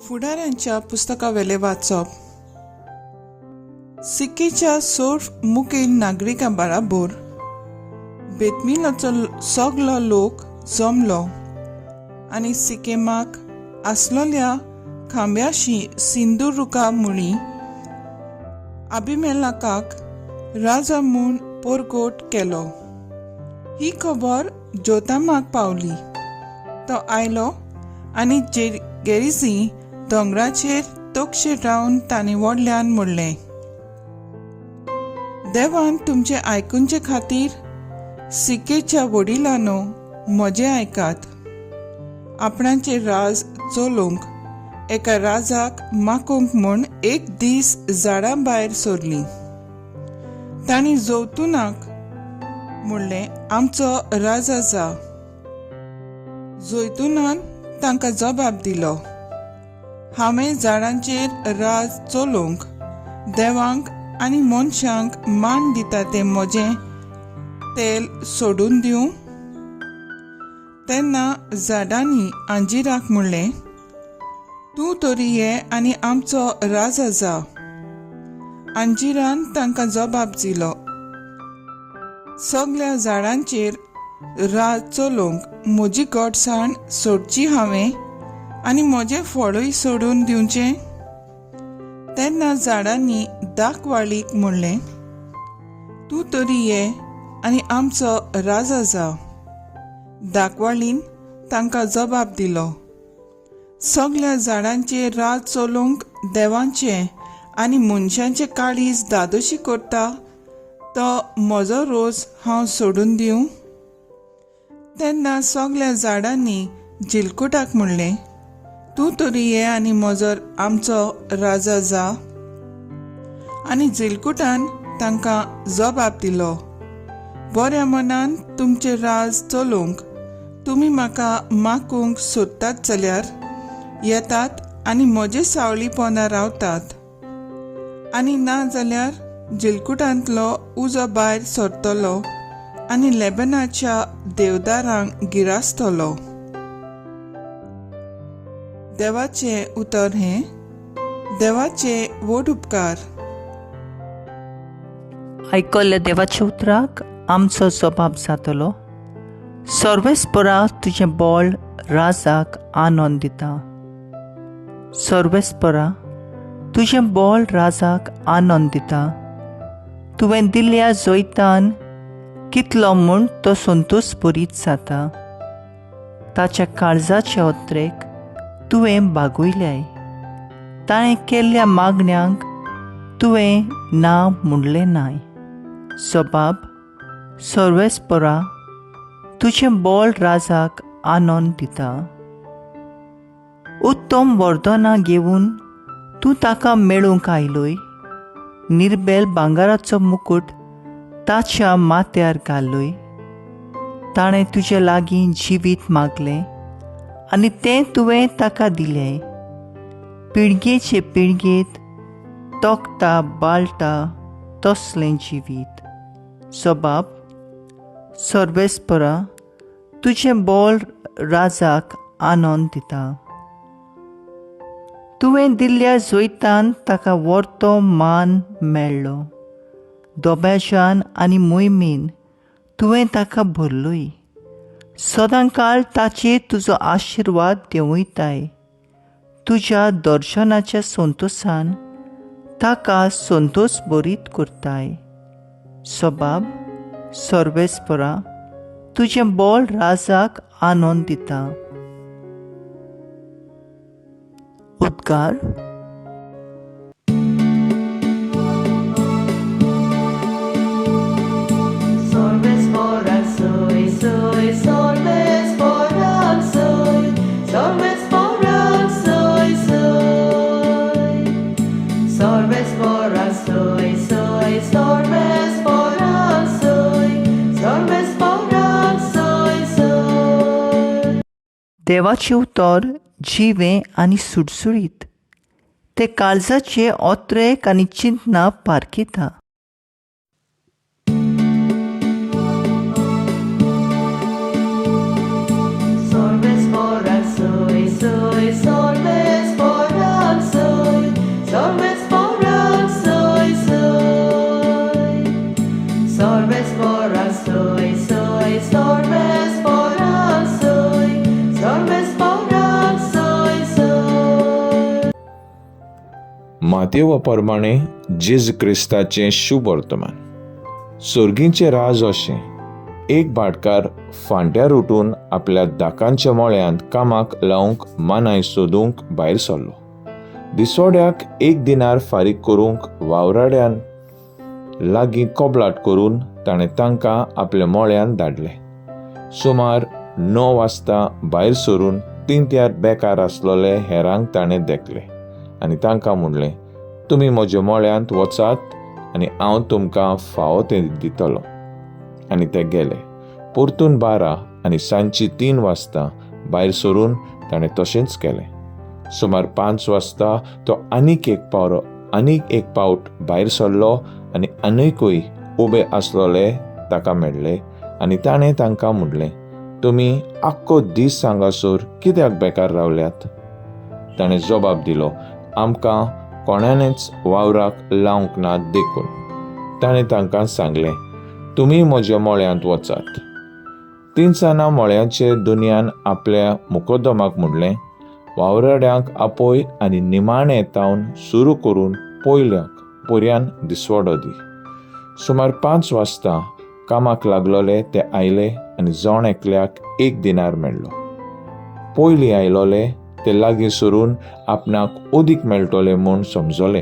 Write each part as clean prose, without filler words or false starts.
फुडाऱ्यांच्या पुस्तकावेले वाचप. सिक्कीच्या सोर मुखेल नागरिकां बराबर बेतमिलाचो सगलो लोक जमलो आनी सिक्किमाक आसलोल्या खांब्याशी सिंधुदुर्गा मुळी अभिमेलकाक राजा म्हूण पोरगोट केलो. ही खबर जोतामाक पावली. तो आयलो आनी गेरिसी दोंगराचेर तोखशे रावन तांणी व्हडल्यान म्हणलें, देवान तुमचे आयकुनचे खातीर सिक्केच्या वडिलांनो म्हजें आयकात. आपणाचें राज चलोवंक एका राजाक मागूंक म्हूण एक दीस झाडां भायर सोरलीं. तांणी जैतुनाक म्हणलें, आमचो राजा जा. जैतुनान तांकां जबाब दिलो, हांवें झाडांचेर राज चलोवंक देवांक आनी मनशांक मान दिता तें म्हजें तेल सोडून दिवं. तेन्ना झाडांनी अंजिराक म्हणलें, तूं तरी ये आनी आमचो राजा जा. अंजिरान तांकां जबाब दिलो, सगल्या झाडांचेर राज चलोवंक म्हजी घटसाण सोडची हांवें आनी म्हजें फळूय सोडून दिवचें. तेन्ना झाडांनी दाखवाळीक म्हणलें, तूं तरी ये आनी आमचो राजा जा. दाखवाळीन तांकां जबाब दिलो, सगल्या झाडांचेर राज चलोवंक देवाचें आनी मनशांचें काळीज दादोशी करता तो म्हजो रोस हांव सोडून दिवं. तेन्ना सगल्या झाडांनी जिलकुटाक म्हणलें, तूं तरी ये आनी म्हजो आमचो राजा जा. आनी जिलकुटान तांकां जबाब दिलो, बऱ्या मनान तुमचें राज चलोवंक तुमी म्हाका मागूंक सोदतात जाल्यार येतात आनी म्हजे सावळीपणां रावतात. आनी ना जाल्यार जिलकुटांतलो उजो भायर सरतलो आनी लेबनाच्या देवदारांक गिरासतलो. देवाचें उतर हें. देवाचे व्हड उपकार. आयकल्ल्या देवाच्या उतराक आमचो जबाब जातलो, सर्वेस्परा तुजें बोळ राजाक आनंद दिता. सर्वेस्परा तुजें बोळ राजाक आनंद दिता. तुवें दिल्ल्या जैतान कितलो म्हूण तो संतोश भरीत जाता. ताच्या काळजाचे ओत्रेक तुवें बागुयल्याय. ताणें केल्ल्या मागण्यांक तुवें ना म्हणलें नाय. जबाब, सर्वेस्परा तुजें बोळ राजाक आनंद दिता. उत्तम वर्दनां घेवन तूं ताका मेळूंक आयलोय. निर्बेल भांगाराचो मुकुट ताच्या माथ्यार घाल्लोय. ताणें तुजे लागीं जिवीत मागलें आनी तें तुवें ताका दिलें. पिळगेचे पिळगेत तोखता बाळटा तसलें जिवीत. जबाब, सर्वेस्परा तुजें बोळ राजाक आनंद दिता. तुवें दिल्ल्या जैतान ताका व्हरतो मान मेळ्ळो. दोबेजान आनी मोहिमेन तुवें ताका भरलोय. सदांकाळ ताचेर तुजो आशिर्वाद देंवयताय. तुज्या दर्शनाच्या संतोशान ताका संतोश भरीत करताय. जबाब, सर्वेस्परा तुजें बोळ राजाक आनंद दिता. उद्गार. देवाचें उतर जिवें आनी सुटसुटीत. ते काळजाचे ओत्रेक आनी चिंतना पारखिता. Sorbes por soy, sorbes por मातेवा प्रमाणे जेजू क्रिस्ताचें शुभ वर्तमान. सर्गींचें राज अशें एक भाटकार फांट्यार उठून आपल्या दाकांच्या मोळ्यांत कामाक लावंक मानाय सोदूंक भायर सरलो. दिसवड्याक 1 दिनार फारीक करूंक वावराड्यान लागीं कोबलाट करून ताणें तांकां आपल्या मोळ्यान धाडले. सुमार 9 वाजता भायर सरून तिंत्यार बेकार आसलोले हेरांक ताणें देखले आनी तांकां म्हणलें, तुमी म्हज्या मोळ्यांत वचात आनी हांव तुमकां फावो तें दितलो. आनी ते गेले. परतून 12 आनी सांजची 3 वाजता भायर सरून ताणें तशेंच केलें. सुमार 5 वाजता तो आनीक एक पावट भायर सरलो आनी आनीकूय उबे आसलोले ताका मेळ्ळे आनी ताणें तांकां म्हणलें, तुमी आख्खो दीस हांगासर कित्याक बेकार रावल्यात? ताणें जबाब दिलो, आमकां कोणानच वावराक लावंक ना देखून. ताणें तांकां सांगलें, तुमी म्हज्या मोळ्यांत वचात. तिनसाना मोळ्याचे दुनियान आपल्या मुकोदमाक म्हणलें, वावराड्यांक आपय आनी निमाणें तावन सुरू करून पर्यान दिसवडो दी. सुमार 5 वाजता कामाक लागलोले ते आयले आनी जण एकल्याक 1 दिनार मेळ्ळो. पयलीं आयलोले ते लागीं सरून आपणाक ओदीक मेळटोले म्हूण समजले,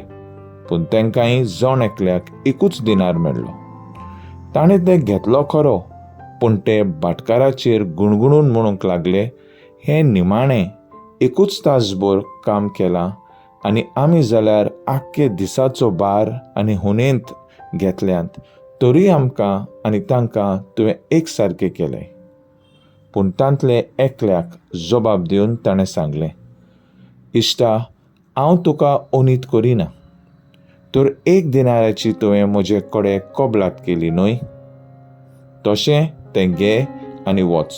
पूण तांकांय जण एकल्याक 1 दिनार मेळ्ळो. ताणें तें घेतलो खरो, पूण ते भाटकाराचेर गुणगुणून म्हणूंक लागले, हें निमाणें 1 तासभर काम केलां आनी आमी जाल्यार आख्खे दिसाचो भार आनी हुनेंत घेतल्यांत, तरी आमकां आनी तांकां तुवें एक सारकें केलें. पूण तांतले एकल्याक जबाब दिवन ताणें सांगलें, इश्टा, हांव तुका ओनीत करिना. तर 1 दिनाराची तुवें म्हजे कडेन कोबलात केली न्हय? तशें तें घे आनी वच.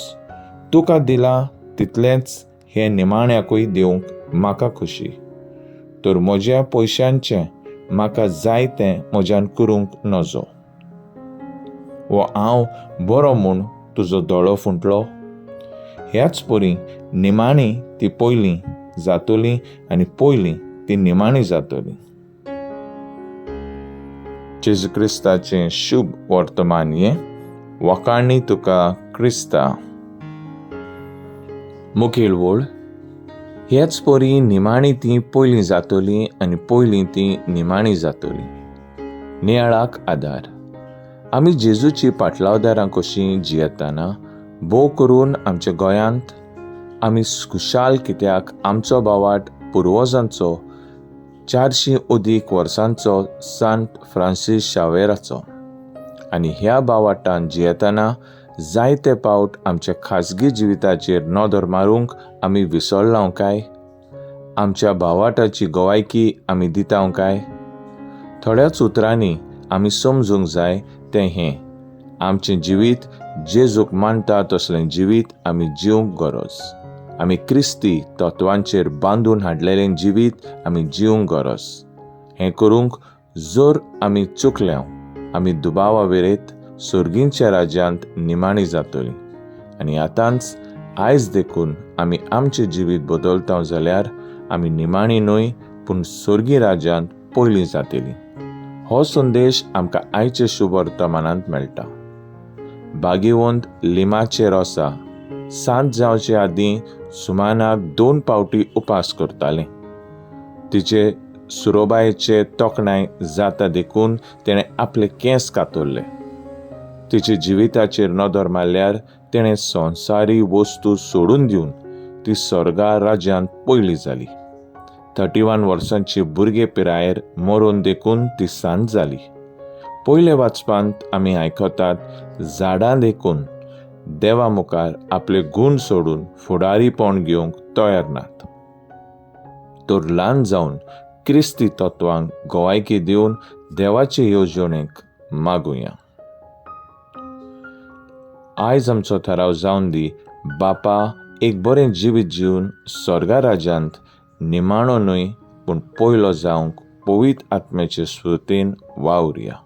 तुका दिलां तितलेंच हें निमाण्याकूय दिवंक म्हाका खुशी. तर म्हज्या पयशांचें म्हाका जाय तें म्हज्यान करूंक नजो. वो हांव बरो म्हूण तुजो दोळो फुंटलो? ह्याच परी निमाणी ती पयलीं जातली आनी पयलीं ती निमाणी जातली. जेजू क्रिस्ताचें शुभ वर्तमान हें वखाणी तुका क्रिस्ता. मुखेल वळ, हेच परी निमाणी ती पयलीं जातली आनी पयलीं ती निमाणी जातली. नियाळाक आदार. आमी जेजूची पाटलावदारां कशीं जियेताना भोव करून आमच्या गोंयांत आमी खुशाल, कित्याक आमचो बावाट पुर्वजांचो 400 अदीक वर्सांचो सांत फ्रांसीस शावेराचो. आनी ह्या बावाटान जियेताना जायते पावट आमच्या खाजगी जिविताचेर नदर मारूंक आमी विसरलां काय? आमच्या बावाटाची गोवायकी आमी दितां काय? थोड्याच उतरांनी आमी समजूंक जाय तें हें, आमचें जिवीत जेजूक मानता तसलें जिवीत आमी जिवंक गरज. आमी क्रिस्ती तत्वांचेर बांदून हाडलेलें जिवीत आमी जिवंक गरज. हें करूंक जर आमी चुकल्यांव, आमी दुबावा वेरेत सर्गींच्या राज्यांत निमाणी जातलीं. आनी आतांच आयज देखून आमी आमचें जिवीत बदलता जाल्यार आमी निमाणी न्हय, पूण सर्गी राज्यांत पयलीं जातलीं. हो संदेश आमकां आयचे शुभ वर्तमानांत मेळटा. बागेवंत लिमाचे रोसा सांज जावचे आदीं सुमानाक 2 पावटी उपास करतालें. तिचे सुरोबायेचे तोखणाय जाता देखून तेणें आपले केंस कातरले. तिचे जिविताचेर नदर मारल्यार तेणें संवसारी वस्तू सोडून दिवन ती स्वर्गा राज्यांत पयली जाली. 31 वर्सांची भुरगे पिरायेर मरून देखून ती सांज जाली. पयले वाचपांत आमी आयकतात, झाडां देखून देवा मुखार आपले गूण सोडून फुडारीपण घेवंक तयार नात. तर ल्हान जावन क्रिस्ती तत्वांक गोवायकी दिवन देवाचे येवजणेक मागुया. आयज आमचो थाराव जावन दी, बापा, एक बरें जिवीत जिवन स्वर्गा राज्यांत निमाणो न्हय, पूण पयलो जावंक पवित्र आत्म्याचे स्फूर्तीन वावुरया.